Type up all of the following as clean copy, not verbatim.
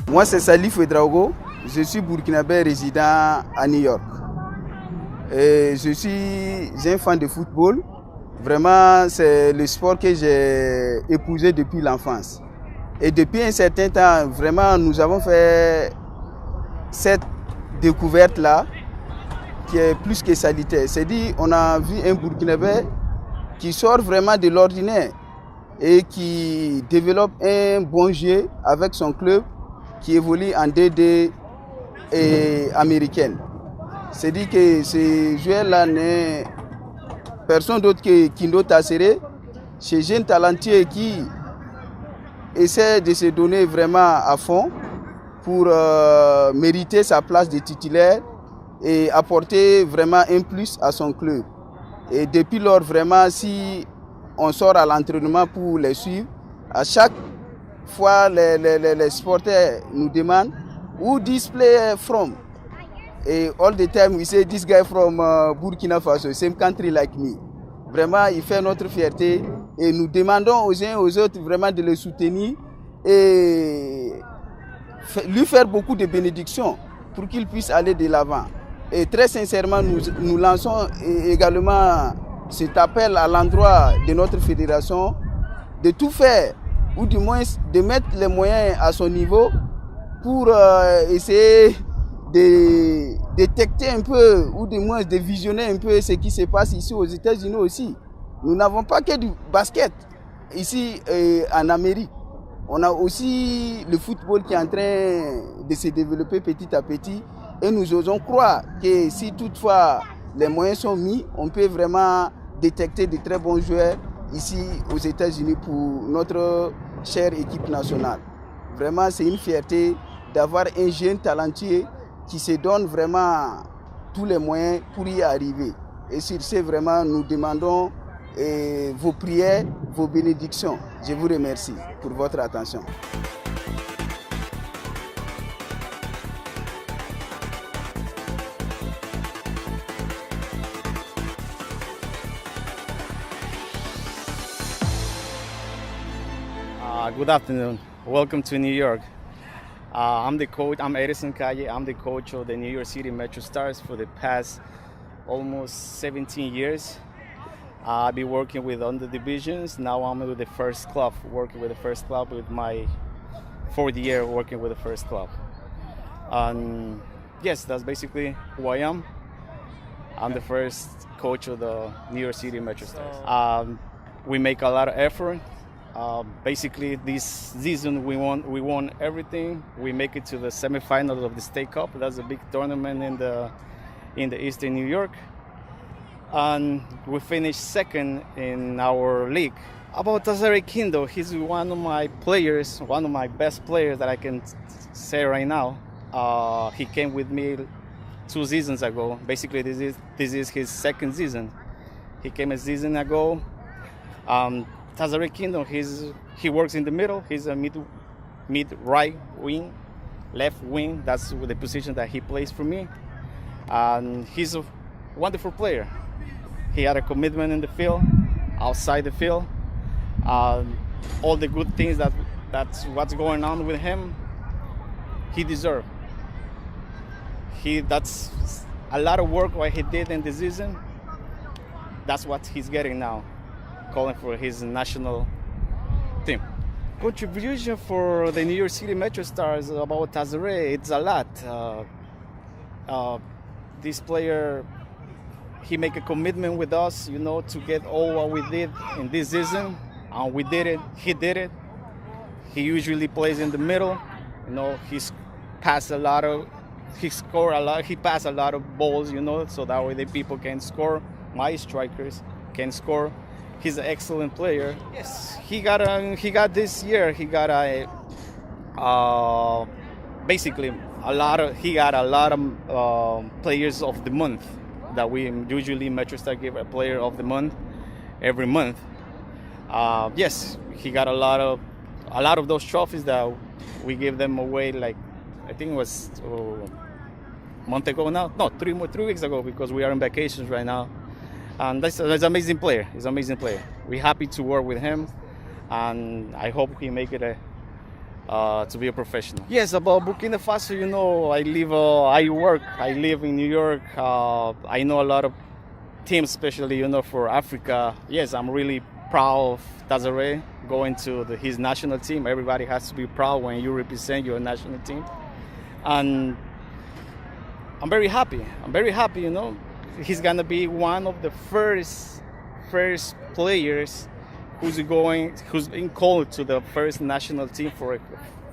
Moi, c'est Salif Ouedraogo. Je suis burkinabé résident à New York. Et je suis un fan de football. Vraiment, c'est le sport que j'ai épousé depuis l'enfance. Et depuis un certain temps, vraiment, nous avons fait cette découverte-là qui est plus que salutaire. C'est-à-dire, on a vu un Burkinabé qui sort vraiment de l'ordinaire et qui développe un bon jeu avec son club qui évolue en D2 et américaine. C'est-à-dire que ce joueur-là n'est personne d'autre que Kindo Tassere, ce jeune talentueux qui essaie de se donner vraiment à fond pour mériter sa place de titulaire et apporter vraiment un plus à son club. Et depuis lors, vraiment, si on sort à l'entraînement pour les suivre, à chaque fois, les supporters nous demandent who this player from. Et all the time, we say this guy from Burkina Faso, same country like me. Vraiment, il fait notre fierté et nous demandons aux uns et aux autres vraiment de le soutenir et lui faire beaucoup de bénédictions pour qu'il puisse aller de l'avant. Et très sincèrement, nous lançons également cet appel à l'endroit de notre fédération de tout faire, ou du moins de mettre les moyens à son niveau pour essayer de détecter un peu, ou du moins de visionner un peu ce qui se passe ici aux États-Unis aussi. Nous n'avons pas que du basket ici en Amérique. On a aussi le football qui est en train de se développer petit à petit. Et nous osons croire que si toutefois les moyens sont mis, on peut vraiment détecter de très bons joueurs ici aux États-Unis pour notre chère équipe nationale. Vraiment, c'est une fierté d'avoir un jeune talentueux qui se donne vraiment tous les moyens pour y arriver. Et sur ce, vraiment, nous demandons vos prières, vos bénédictions. Je vous remercie pour votre attention. Good afternoon. Welcome to New York. I'm the coach. I'm Edison Calle. I'm the coach of the New York City Metro Stars for the past almost 17 years. I've been working with under divisions. Now I'm with the first club, working with the first club with my fourth year working with the first club. And yes, that's basically who I am. I'm the first coach of the New York City Metro Stars. We make a lot of effort. Basically, this season we won everything. We make it to the semifinals of the State Cup. That's a big tournament in the Eastern New York, and we finished second in our league. About Tazare Kindo, he's one of my players, one of my best players that I can say right now. He came with me 2 seasons ago. Basically, this is his second season. He came a season ago. Tazare Kindo, he works in the middle. He's a mid right wing, left wing. That's the position that he plays for me. And he's a wonderful player. He had a commitment in the field, outside the field. All the good things that's what's going on with him, he deserved. That's a lot of work what he did in the season. That's what he's getting now, calling for his national team. Contribution for the New York City Metro Stars about Tazare, it's a lot. This player, he make a commitment with us, to get all what we did in this season, and we did it. He did it. He usually plays in the middle. He passed a lot of, he scored a lot. He passed a lot of balls, so that way the people can score. My strikers can score. He's an excellent player. Yes, he got this year. He got basically a lot of players of the month that we usually Metro Star give a player of the month every month. Yes, he got a lot of those trophies that we give them away. Like I think it was a month ago now. No, 3 weeks ago, because we are on vacations right now. And that's an amazing player. He's an amazing player. We're happy to work with him, and I hope he make it to be a professional. Yes, about Burkina Faso, I live in New York. I know a lot of teams, especially, for Africa. Yes, I'm really proud of Tazare going to his national team. Everybody has to be proud when you represent your national team. And I'm very happy. He's gonna be one of the first players who's been called to the first national team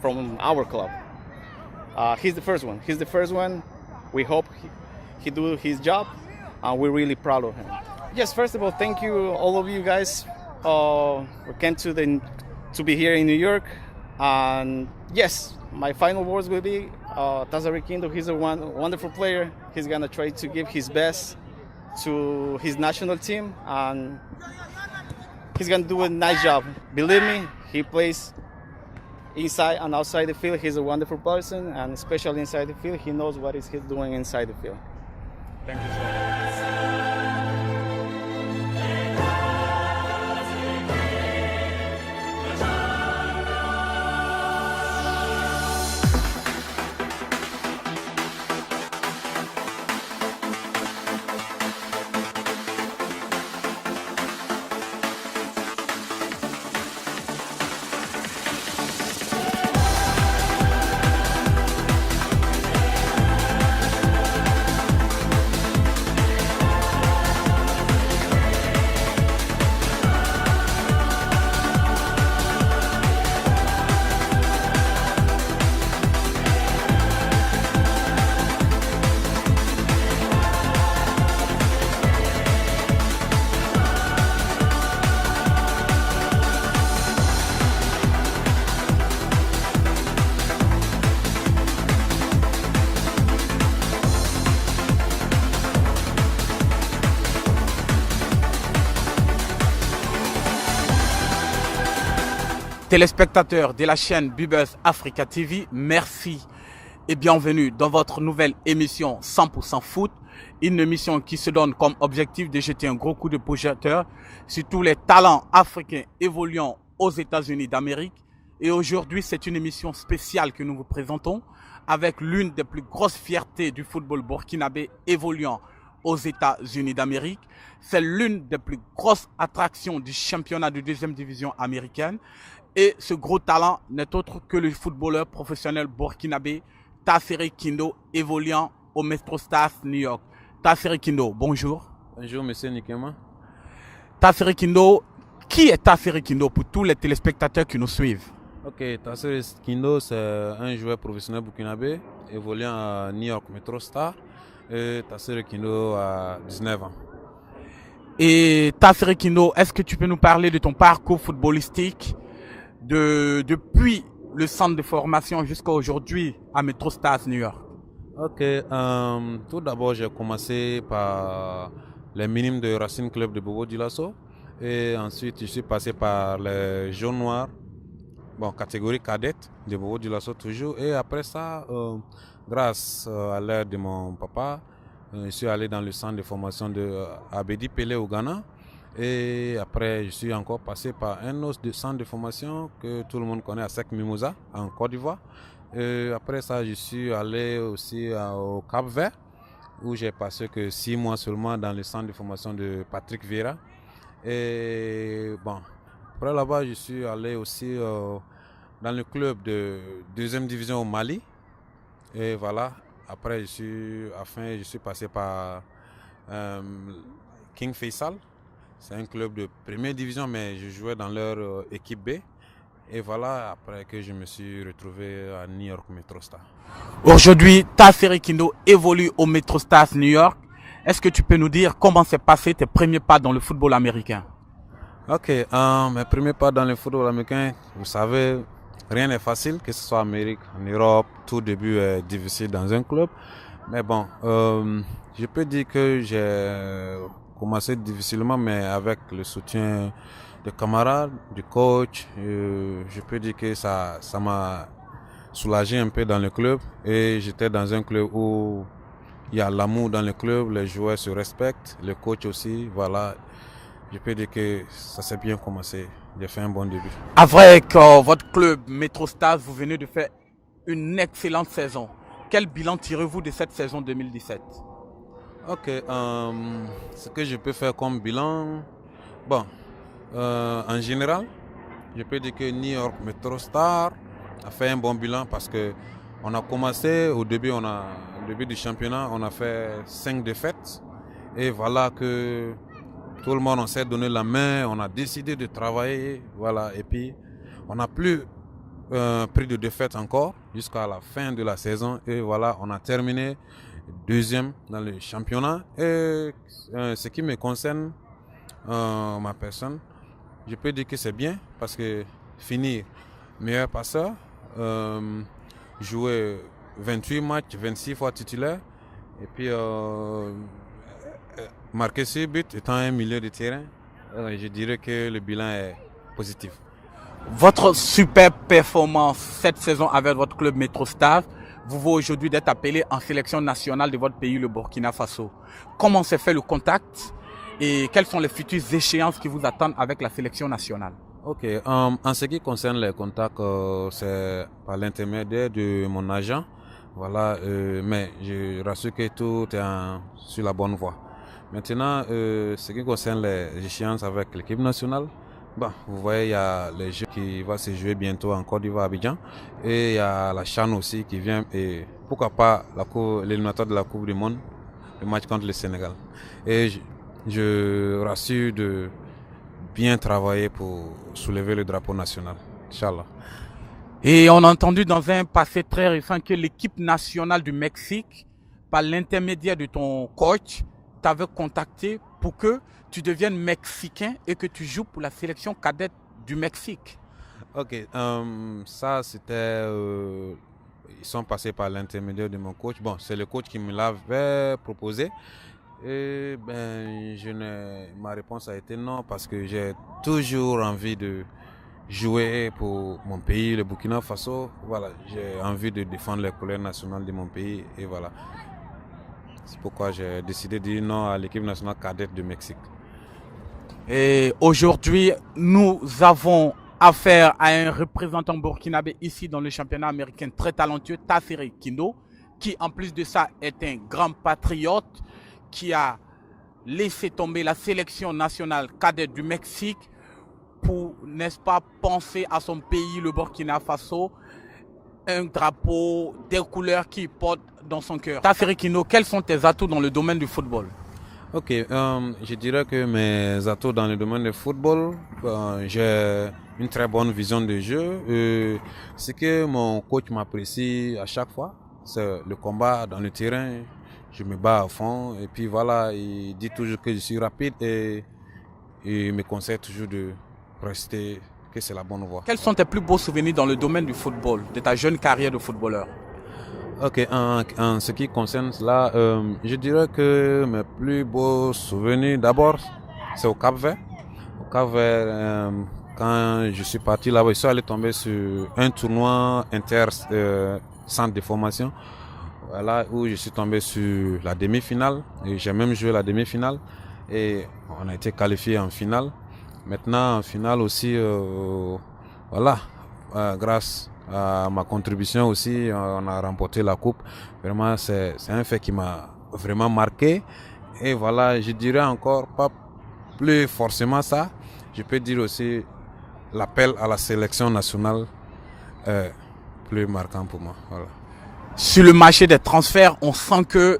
from our club. He's the first one. We hope he do his job, and we're really proud of him. Yes, first of all, thank you all of you guys. We came to be here in New York, and yes, my final words will be Tazare Kindo. He's a wonderful player. He's gonna try to give his best to his national team, and he's gonna do a nice job. Believe me, he plays inside and outside the field. He's a wonderful person, and especially inside the field, he knows what he's doing inside the field. Thank you so much. Téléspectateurs de la chaîne Bubuzz Africa TV, merci et bienvenue dans votre nouvelle émission 100% foot. Une émission qui se donne comme objectif de jeter un gros coup de projecteur sur tous les talents africains évoluant aux États-Unis d'Amérique. Et aujourd'hui, c'est une émission spéciale que nous vous présentons avec l'une des plus grosses fiertés du football burkinabé évoluant aux États-Unis d'Amérique. C'est l'une des plus grosses attractions du championnat de deuxième division américaine. Et ce gros talent n'est autre que le footballeur professionnel burkinabé Tafere Kindo, évoluant au Metro Stars New York. Tafere Kindo, bonjour. Bonjour, monsieur Nikema. Tafere Kindo, qui est Tafere Kindo pour tous les téléspectateurs qui nous suivent? Ok, Tafere Kindo, c'est un joueur professionnel burkinabé évoluant à New York Metro Stars. Et Tafere Kindo a 19 ans. Et Tafere Kindo, est-ce que tu peux nous parler de ton parcours footballistique depuis le centre de formation jusqu'à aujourd'hui à Metro Stars New York? Ok, tout d'abord j'ai commencé par les minimes de Racing Club de Bobo Dioulasso et ensuite je suis passé par les jaunes noirs, catégorie cadette de Bobo Dioulasso toujours, et après ça, grâce à l'aide de mon papa, je suis allé dans le centre de formation de Abedi Pelé au Ghana. Et après, je suis encore passé par un autre centre de formation que tout le monde connaît à Sec Mimosa, en Côte d'Ivoire. Et après ça, je suis allé aussi au Cap-Vert, où j'ai passé que 6 mois seulement dans le centre de formation de Patrick Vieira. Et après là-bas, je suis allé aussi dans le club de deuxième division au Mali. Et voilà, après, je suis passé par King Faisal. C'est un club de première division, mais je jouais dans leur équipe B. Et voilà, après que je me suis retrouvé à New York Metro Stars. Aujourd'hui, Tafere Kindo évolue au Metro Stars New York. Est-ce que tu peux nous dire comment s'est passé tes premiers pas dans le football américain? Ok, mes premiers pas dans le football américain, vous savez, rien n'est facile, que ce soit en Amérique, en Europe, tout début est difficile dans un club. Mais bon, je peux dire que j'ai commencé difficilement, mais avec le soutien des camarades, du coach, je peux dire que ça m'a soulagé un peu dans le club. Et j'étais dans un club où il y a l'amour dans le club, les joueurs se respectent, le coach aussi, voilà. je peux dire que ça s'est bien commencé. J'ai fait un bon début. Avec votre club MetroStars, vous venez de faire une excellente saison. Quel bilan tirez-vous de cette saison 2017? Ok, ce que je peux faire comme bilan, bon, en général, je peux dire que New York MetroStars a fait un bon bilan parce que on a commencé au début du championnat, on a fait 5 défaites et voilà que tout le monde on s'est donné la main, on a décidé de travailler, voilà, et puis on n'a plus pris de défaite encore jusqu'à la fin de la saison et voilà, on a terminé deuxième dans le championnat. Et ce qui me concerne, ma personne, je peux dire que c'est bien parce que finir meilleur passeur, jouer 28 matchs, 26 fois titulaire et puis marquer 6 buts étant un milieu de terrain, je dirais que le bilan est positif. Votre super performance cette saison avec votre club MetroStars vous vaut aujourd'hui d'être appelé en sélection nationale de votre pays, le Burkina Faso. Comment s'est fait le contact et quelles sont les futures échéances qui vous attendent avec la sélection nationale? Ok, en ce qui concerne les contacts, c'est par l'intermédiaire de mon agent. Voilà, mais je rassure que tout est sur la bonne voie. Maintenant, ce qui concerne les échéances avec l'équipe nationale, bon, vous voyez, il y a les jeux qui vont se jouer bientôt en Côte d'Ivoire à Abidjan. Et il y a la CHAN aussi qui vient. Et pourquoi pas l'éliminatoire de la Coupe du Monde, le match contre le Sénégal. Et je rassure de bien travailler pour soulever le drapeau national. Inch'Allah. Et on a entendu dans un passé très récent que l'équipe nationale du Mexique, par l'intermédiaire de ton coach, t'avait contacté pour que tu deviennes mexicain et que tu joues pour la sélection cadette du Mexique. Ok, ça c'était... ils sont passés par l'intermédiaire de mon coach. Bon, c'est le coach qui me l'avait proposé. Et ma réponse a été non parce que j'ai toujours envie de jouer pour mon pays, le Burkina Faso. Voilà, j'ai envie de défendre les couleurs nationales de mon pays et voilà. C'est pourquoi j'ai décidé de dire non à l'équipe nationale cadette du Mexique. Et aujourd'hui, nous avons affaire à un représentant burkinabé ici dans le championnat américain très talentueux, Tassiré Kindo, qui en plus de ça est un grand patriote qui a laissé tomber la sélection nationale cadette du Mexique pour, n'est-ce pas, penser à son pays, le Burkina Faso, un drapeau, des couleurs qu'il porte dans son cœur. Tassiré Kindo, quels sont tes atouts dans le domaine du football? Ok, je dirais que mes atouts dans le domaine du football, j'ai une très bonne vision de jeu. Ce que mon coach m'apprécie à chaque fois, c'est le combat dans le terrain. Je me bats à fond et puis voilà, il dit toujours que je suis rapide et il me conseille toujours de rester, que c'est la bonne voie. Quels sont tes plus beaux souvenirs dans le domaine du football, de ta jeune carrière de footballeur? Ok, en ce qui concerne cela, je dirais que mes plus beaux souvenirs, d'abord, c'est au Cap-Vert. Au Cap-Vert, quand je suis parti là-bas, je suis allé tomber sur un tournoi centre de formation, voilà, où je suis tombé sur la demi-finale. Et j'ai même joué la demi-finale et on a été qualifié en finale. Maintenant, en finale aussi, voilà, grâce à ma contribution aussi, on a remporté la coupe. Vraiment, c'est un fait qui m'a vraiment marqué. Et voilà, je dirais encore pas plus forcément ça. Je peux dire aussi l'appel à la sélection nationale est plus marquant pour moi. Voilà. Sur le marché des transferts, on sent que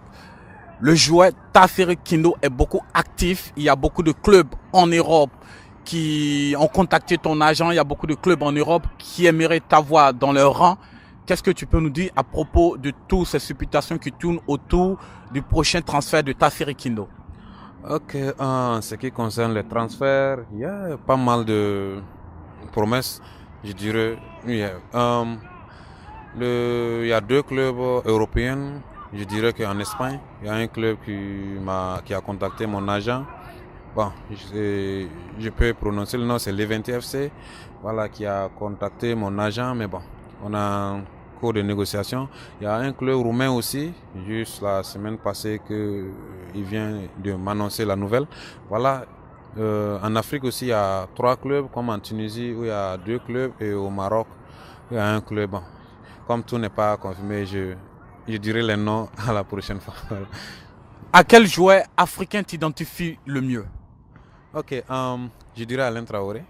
le joueur Tassiré Kindo est beaucoup actif. Il y a beaucoup de clubs en Europe qui ont contacté ton agent. Il y a beaucoup de clubs en Europe qui aimeraient t'avoir dans leur rang. Qu'est-ce que tu peux nous dire à propos de toutes ces supputations qui tournent autour du prochain transfert de Tassiré Kindo? Ok, en ce qui concerne les transferts, il y a pas mal de promesses, je dirais. Il y a 2 clubs européens. Je dirais qu'en Espagne, il y a un club qui a contacté mon agent. Bon, je peux prononcer le nom, c'est Levante FC, voilà, qui a contacté mon agent, mais bon, on a un cours de négociation. Il y a un club roumain aussi, juste la semaine passée, il vient de m'annoncer la nouvelle. Voilà, En Afrique aussi, il y a 3 clubs, comme en Tunisie où il y a 2 clubs et au Maroc il y a un club. Bon, comme tout n'est pas confirmé, je dirai les noms à la prochaine fois. À quel joueur africain t'identifies le mieux? Ok, je dirais Alain Traoré.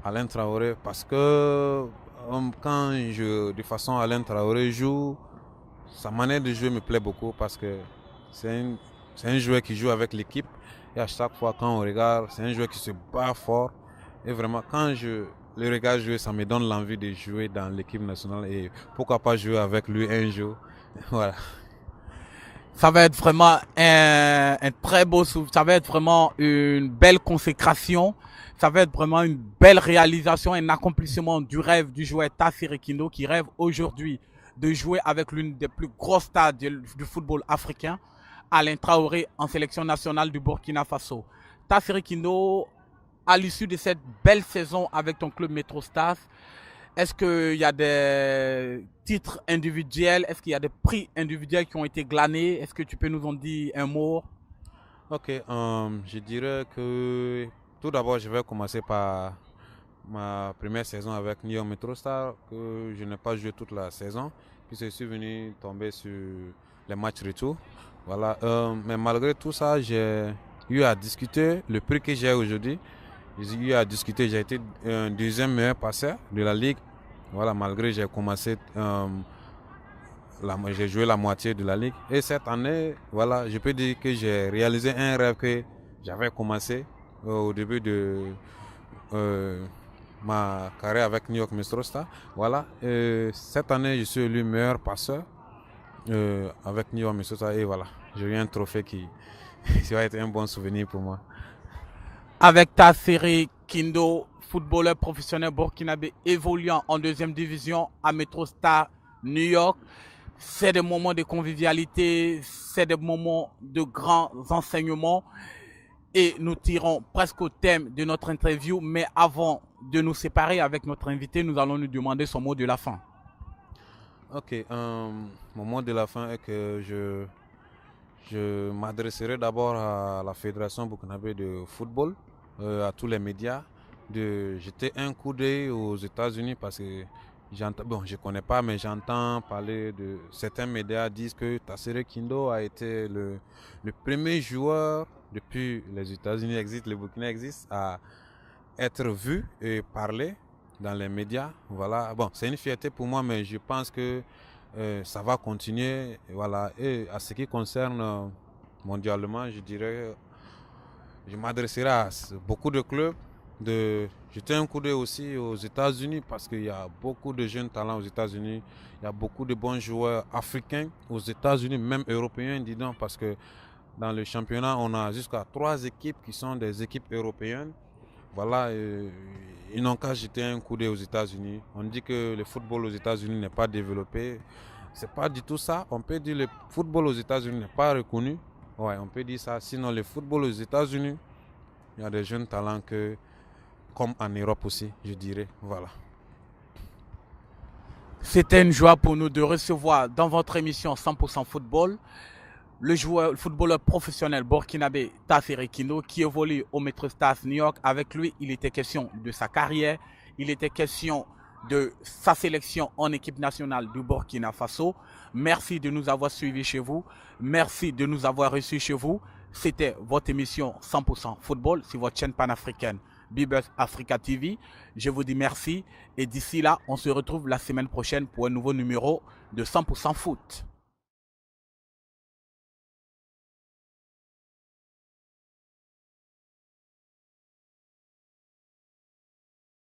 Alain Traoré parce que quand de façon Alain Traoré joue, sa manière de jouer me plaît beaucoup parce que c'est un joueur qui joue avec l'équipe et à chaque fois quand on regarde, c'est un joueur qui se bat fort et vraiment quand je le regarde jouer, ça me donne l'envie de jouer dans l'équipe nationale et pourquoi pas jouer avec lui un jour. Voilà. Ça va être vraiment un très beau souvenir, ça va être vraiment une belle consécration, ça va être vraiment une belle réalisation, un accomplissement du rêve du joueur Tassiré Kindo qui rêve aujourd'hui de jouer avec l'une des plus grosses stars du football africain, Alain Traoré en sélection nationale du Burkina Faso. Tassiré Kindo, à l'issue de cette belle saison avec ton club Metro Stars, est-ce qu'il y a des titres individuels? Est-ce qu'il y a des prix individuels qui ont été glanés? Est-ce que tu peux nous en dire un mot? Ok, je dirais que tout d'abord, je vais commencer par ma première saison avec New York Metro Stars, que je n'ai pas joué toute la saison, puis je suis venu tomber sur les matchs retour. Voilà, mais malgré tout ça, j'ai eu à discuter le prix que j'ai aujourd'hui. J'ai eu à discuter, j'ai été un deuxième meilleur passeur de la ligue. Voilà, malgré j'ai commencé, j'ai joué la moitié de la ligue. Et cette année, voilà, je peux dire que j'ai réalisé un rêve que j'avais commencé au début de ma carrière avec New York Metro Stars. Voilà, cette année, je suis élu meilleur passeur avec New York Metro Stars. Et voilà, j'ai eu un trophée qui va être un bon souvenir pour moi. Avec Tassiré Kindo, footballeur professionnel burkinabé évoluant en deuxième division à Metro Stars New York, c'est des moments de convivialité, c'est des moments de grands enseignements et nous tirons presque au thème de notre interview, mais avant de nous séparer avec notre invité, nous allons lui demander son mot de la fin. Ok, mon mot de la fin est que je m'adresserai d'abord à la Fédération burkinabé de football, à tous les médias, de jeter un coup d'œil aux États-Unis parce que je ne connais pas, mais j'entends parler de certains médias disent que Tassiré Kindo a été le premier joueur depuis les États-Unis existent, le Burkina existe, à être vu et parler dans les médias. Voilà, bon, c'est une fierté pour moi, mais je pense que ça va continuer. Voilà. Et à ce qui concerne mondialement, je dirais, je m'adresserai à beaucoup de clubs, de jeter un coup d'œil aussi aux États-Unis parce qu'il y a beaucoup de jeunes talents aux États-Unis, il y a beaucoup de bons joueurs africains aux États-Unis, même européens, dis donc, parce que dans le championnat, on a jusqu'à 3 équipes qui sont des équipes européennes. Voilà, ils n'ont qu'à jeter un coup d'œil aux États-Unis. On dit que le football aux États-Unis n'est pas développé. C'est pas du tout ça. On peut dire que le football aux États-Unis n'est pas reconnu. Ouais, on peut dire ça. Sinon, le football aux États-Unis, il y a des jeunes talents comme en Europe aussi, je dirais. Voilà. C'était une joie pour nous de recevoir dans votre émission 100% football le footballeur professionnel burkinabé Tassiré Kindo qui évolue au Metro Stars New York. Avec lui, il était question de sa carrière, il était question de sa sélection en équipe nationale du Burkina Faso. Merci de nous avoir suivis chez vous. Merci de nous avoir reçus chez vous. C'était votre émission 100% football sur votre chaîne panafricaine Bibers Africa TV. Je vous dis merci et d'ici là, on se retrouve la semaine prochaine pour un nouveau numéro de 100% foot.